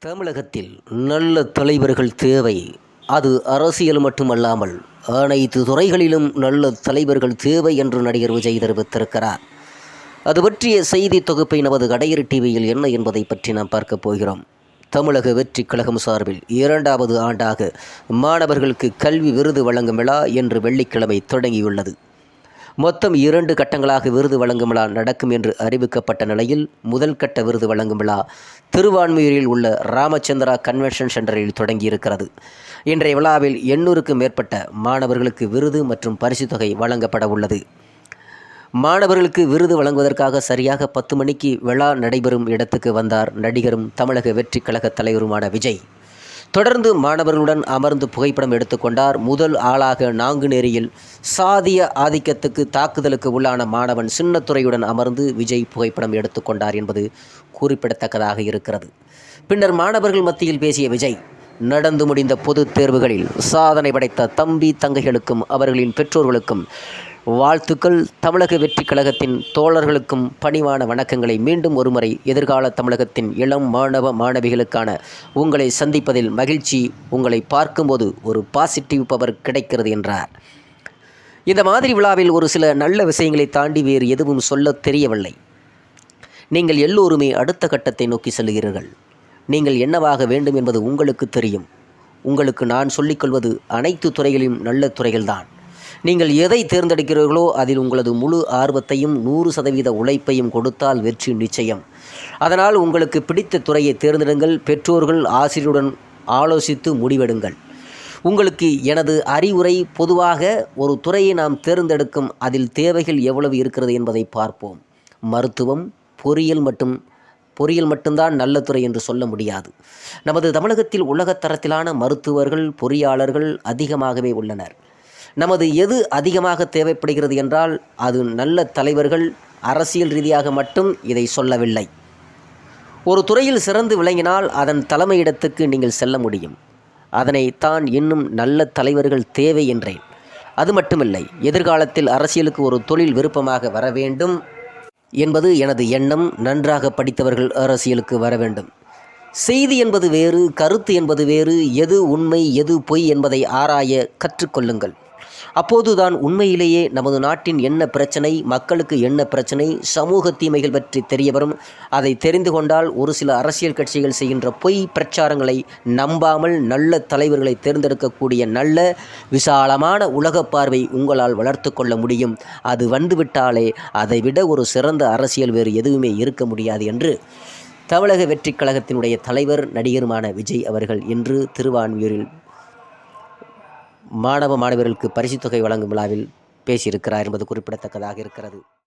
தமிழகத்தில் நல்ல தலைவர்கள் தேவை. அது அரசியல் மட்டுமல்லாமல் அனைத்து துறைகளிலும் நல்ல தலைவர்கள் தேவை என்று நடிகர் விஜய் தெரிவித்திருக்கிறார். அது பற்றிய செய்தி தொகுப்பை நமது கடையரி டிவியில் என்ன என்பதை பற்றி நாம் பார்க்க போகிறோம். தமிழக வெற்றி கழகம் சார்பில் 2வது ஆண்டாக மாணவர்களுக்கு கல்வி விருது வழங்கும் விழா இன்று வெள்ளிக்கிழமை தொடங்கியுள்ளது. மொத்தம் 2 கட்டங்களாக விருது வழங்கும் விழா நடக்கும் என்று அறிவிக்கப்பட்ட நிலையில் முதல் கட்ட விருது வழங்கும் விழா திருவான்மியூரில் உள்ள ராமச்சந்திரா கன்வென்ஷன் சென்டரில் தொடங்கியிருக்கிறது. இன்றைய விழாவில் 800க்கும் மேற்பட்ட மாணவர்களுக்கு விருது மற்றும் பரிசுத் தொகை வழங்கப்பட உள்ளது. மாணவர்களுக்கு விருது வழங்குவதற்காக சரியாக 10 மணிக்கு விழா நடைபெறும் இடத்துக்கு வந்தார் நடிகரும் தமிழக வெற்றி கழக தலைவருமான விஜய். தொடர்ந்து மாணவர்களுடன் அமர்ந்து புகைப்படம் எடுத்துக்கொண்டார். முதல் ஆளாக நாங்குநேரியில் சாதிய ஆதிக்கத்துக்கு தாக்குதலுக்கு உள்ளான மாணவன் சின்னத்துரையுடன் அமர்ந்து விஜய் புகைப்படம் எடுத்துக்கொண்டார் என்பது குறிப்பிடத்தக்கதாக இருக்கிறது. பின்னர் மாணவர்கள் மத்தியில் பேசிய விஜய், நடந்து முடிந்த பொதுத் தேர்வுகளில் சாதனை படைத்த தம்பி தங்கைகளுக்கும் அவர்களின் பெற்றோர்களுக்கும் வாழ்த்துக்கள். தமிழக வெற்றி கழகத்தின் தோழர்களுக்கும் பணிவான வணக்கங்களை. மீண்டும் ஒருமுறை எதிர்கால தமிழகத்தின் இளம் மாணவ மாணவிகளுக்கான உங்களை சந்திப்பதில் மகிழ்ச்சி. உங்களை பார்க்கும்போது ஒரு பாசிட்டிவ் பவர் கிடைக்கிறது என்றார். இந்த மாதிரி விழாவில் ஒரு சில நல்ல விஷயங்களை தாண்டி வேறு எதுவும் சொல்ல தெரியவில்லை. நீங்கள் எல்லோருமே அடுத்த கட்டத்தை நோக்கி செல்கிறீர்கள். நீங்கள் என்னவாக வேண்டும் என்பது உங்களுக்கு தெரியும். உங்களுக்கு நான் சொல்லிக்கொள்வது அனைத்து துறைகளிலும் நல்ல துறைகள்தான். நீங்கள் எதை தேர்ந்தெடுக்கிறீர்களோ அதில் உங்களது முழு ஆர்வத்தையும் 100% உழைப்பையும் கொடுத்தால் வெற்றி நிச்சயம். அதனால் உங்களுக்கு பிடித்த துறையை தேர்ந்தெடுங்கள். பெற்றோர்கள் ஆசிரியருடன் ஆலோசித்து முடிவெடுங்கள். உங்களுக்கு எனது அறிவுரை, பொதுவாக ஒரு துறையை நாம் தேர்ந்தெடுக்கும் அதில் தேவைகள் எவ்வளவு இருக்கிறது என்பதை பார்ப்போம். மருத்துவம், பொறியியல் மட்டும்தான் நல்ல துறை என்று சொல்ல முடியாது. நமது தமிழகத்தில் உலகத்தரத்திலான மருத்துவர்கள், பொறியாளர்கள் அதிகமாகவே உள்ளனர். நமது எது அதிகமாக தேவைப்படுகிறது என்றால் அது நல்ல தலைவர்கள். அரசியல் ரீதியாக மட்டும் இதை சொல்லவில்லை. ஒரு துறையில் சிறந்து விளங்கினால் அதன் தலைமையிடத்துக்கு நீங்கள் செல்ல முடியும். அதனை தான் இன்னும் நல்ல தலைவர்கள் தேவை என்றேன். அது மட்டுமில்லை, எதிர்காலத்தில் அரசியலுக்கு ஒரு தொழில் விருப்பமாக வர வேண்டும் என்பது எனது எண்ணம். நன்றாக படித்தவர்கள் அரசியலுக்கு வர வேண்டும். செய்தி என்பது வேறு, கருத்து என்பது வேறு. எது உண்மை எது பொய் என்பதை ஆராய கற்றுக்கொள்ளுங்கள். அப்போதுதான் உண்மையிலேயே நமது நாட்டின் என்ன பிரச்சனை, மக்களுக்கு என்ன பிரச்சனை, சமூக தீமைகள் பற்றி தெரிய வரும். அதை தெரிந்து கொண்டால் ஒரு சில அரசியல் கட்சிகள் செய்கின்ற பொய் பிரச்சாரங்களை நம்பாமல் நல்ல தலைவர்களை தேர்ந்தெடுக்கக்கூடிய நல்ல விசாலமான உலக பார்வை உங்களால் வளர்த்து கொள்ள முடியும். அது வந்துவிட்டாலே அதைவிட ஒரு சிறந்த அரசியல் வேறு எதுவுமே இருக்க முடியாது என்று தமிழக வெற்றி கழகத்தினுடைய தலைவர் நடிகருமான விஜய் அவர்கள் இன்று திருவான்மியூரில் மாணவர்களுக்கு பரிசுத் தொகை வழங்கும் விழாவில் பேசியிருக்கிறார் என்பது குறிப்பிடத்தக்கதாக இருக்கிறது.